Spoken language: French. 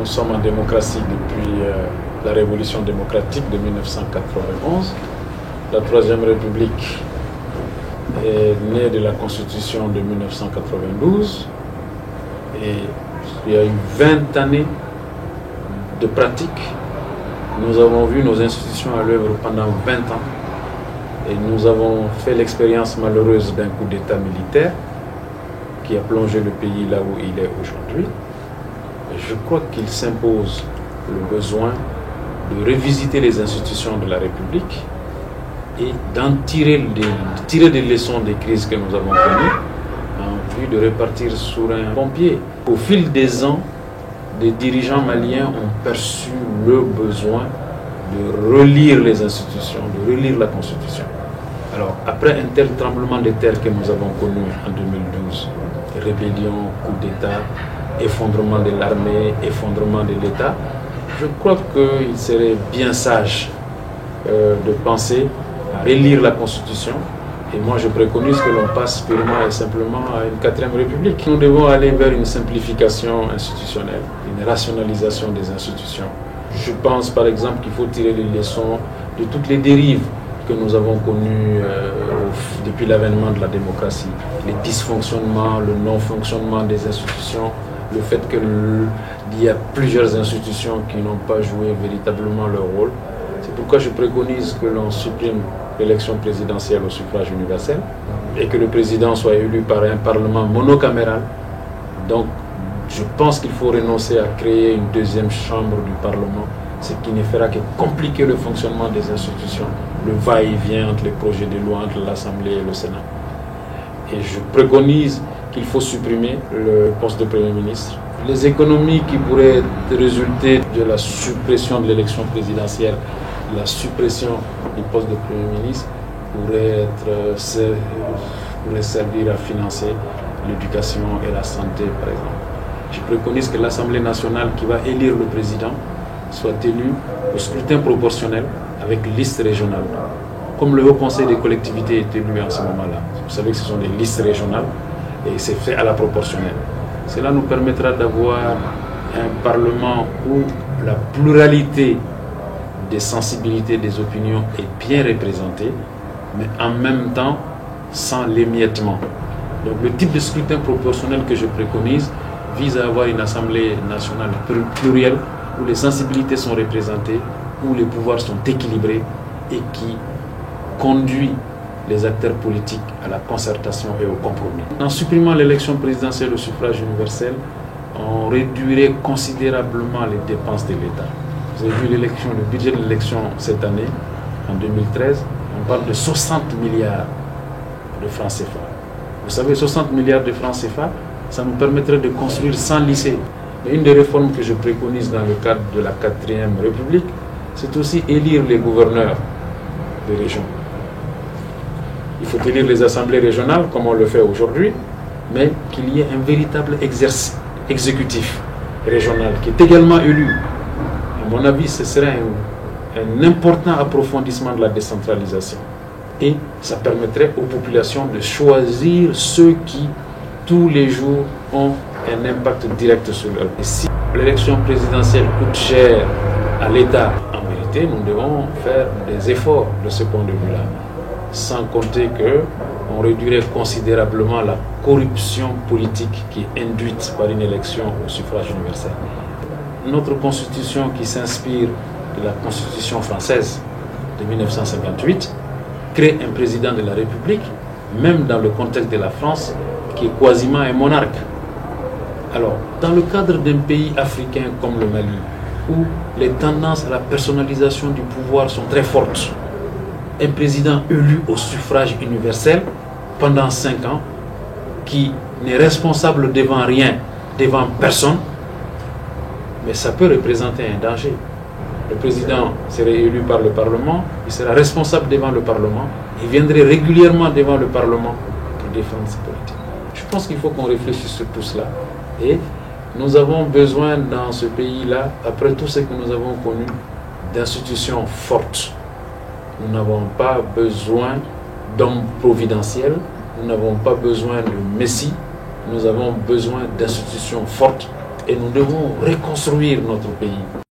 nous sommes en démocratie depuis la révolution démocratique de 1991. La Troisième République est née de la Constitution de 1992 et il y a eu 20 années de pratique. Nous avons vu nos institutions à l'œuvre pendant 20 ans et nous avons fait l'expérience malheureuse d'un coup d'État militaire qui a plongé le pays là où il est aujourd'hui. Je crois qu'il s'impose le besoin de revisiter les institutions de la République et d'en tirer des leçons des crises que nous avons connues en vue de repartir sur un bon pied. Au fil des ans, des dirigeants maliens ont perçu le besoin de relire les institutions, de relire la Constitution. Alors, après un tel tremblement de terre que nous avons connu en 2012, rébellion, coup d'État, effondrement de l'armée, effondrement de l'État, je crois qu'il serait bien sage de penser à relire la Constitution. Et moi, je préconise que l'on passe purement et simplement à une 4e République. Nous devons aller vers une simplification institutionnelle, une rationalisation des institutions. Je pense par exemple qu'il faut tirer les leçons de toutes les dérives que nous avons connues depuis l'avènement de la démocratie. Les dysfonctionnements, le non-fonctionnement des institutions, le fait qu'il y a plusieurs institutions qui n'ont pas joué véritablement leur rôle. C'est pourquoi je préconise que l'on supprime l'élection présidentielle au suffrage universel et que le président soit élu par un parlement monocaméral. Donc, je pense qu'il faut renoncer à créer une 2e chambre du Parlement, ce qui ne fera que compliquer le fonctionnement des institutions, le va-et-vient entre les projets de loi, entre l'Assemblée et le Sénat. Et je préconise qu'il faut supprimer le poste de Premier ministre. Les économies qui pourraient résulter de la suppression de l'élection présidentielle, la suppression du poste de Premier ministre, pourraient servir à financer l'éducation et la santé, par exemple. Je préconise que l'Assemblée nationale qui va élire le président soit élue au scrutin proportionnel avec liste régionale. Comme le Haut Conseil des collectivités est élu en ce moment-là. Vous savez que ce sont des listes régionales et c'est fait à la proportionnelle. Cela nous permettra d'avoir un Parlement où la pluralité des sensibilités, des opinions est bien représentée, mais en même temps sans l'émiettement. Donc le type de scrutin proportionnel que je préconise vise à avoir une Assemblée nationale plurielle où les sensibilités sont représentées, où les pouvoirs sont équilibrés et qui conduit les acteurs politiques à la concertation et au compromis. En supprimant l'élection présidentielle au suffrage universel, on réduirait considérablement les dépenses de l'État. Vous avez vu l'élection, le budget de l'élection cette année, en 2013, on parle de 60 milliards de francs CFA. Vous savez, 60 milliards de francs CFA, ça nous permettrait de construire 100 lycées. Et une des réformes que je préconise dans le cadre de la 4e République, c'est aussi élire les gouverneurs des régions. Il faut élire les assemblées régionales, comme on le fait aujourd'hui, mais qu'il y ait un véritable exécutif régional qui est également élu. À mon avis, ce serait un important approfondissement de la décentralisation. Et ça permettrait aux populations de choisir ceux qui, tous les jours, ont un impact direct sur leur vie. Si l'élection présidentielle coûte cher à l'État, en vérité, nous devons faire des efforts de ce point de vue-là. Sans compter qu'on réduirait considérablement la corruption politique qui est induite par une élection au suffrage universel. Notre constitution qui s'inspire de la constitution française de 1958 crée un président de la République, même dans le contexte de la France, qui est quasiment un monarque. Alors, dans le cadre d'un pays africain comme le Mali, où les tendances à la personnalisation du pouvoir sont très fortes, un président élu au suffrage universel pendant 5 ans, qui n'est responsable devant rien, devant personne, mais ça peut représenter un danger. Le président serait élu par le Parlement, il sera responsable devant le Parlement, il viendrait régulièrement devant le Parlement pour défendre ses politiques. Je pense qu'il faut qu'on réfléchisse sur tout cela. Et nous avons besoin dans ce pays-là, après tout ce que nous avons connu, d'institutions fortes. Nous n'avons pas besoin d'hommes providentiels, nous n'avons pas besoin de messie, nous avons besoin d'institutions fortes et nous devons reconstruire notre pays.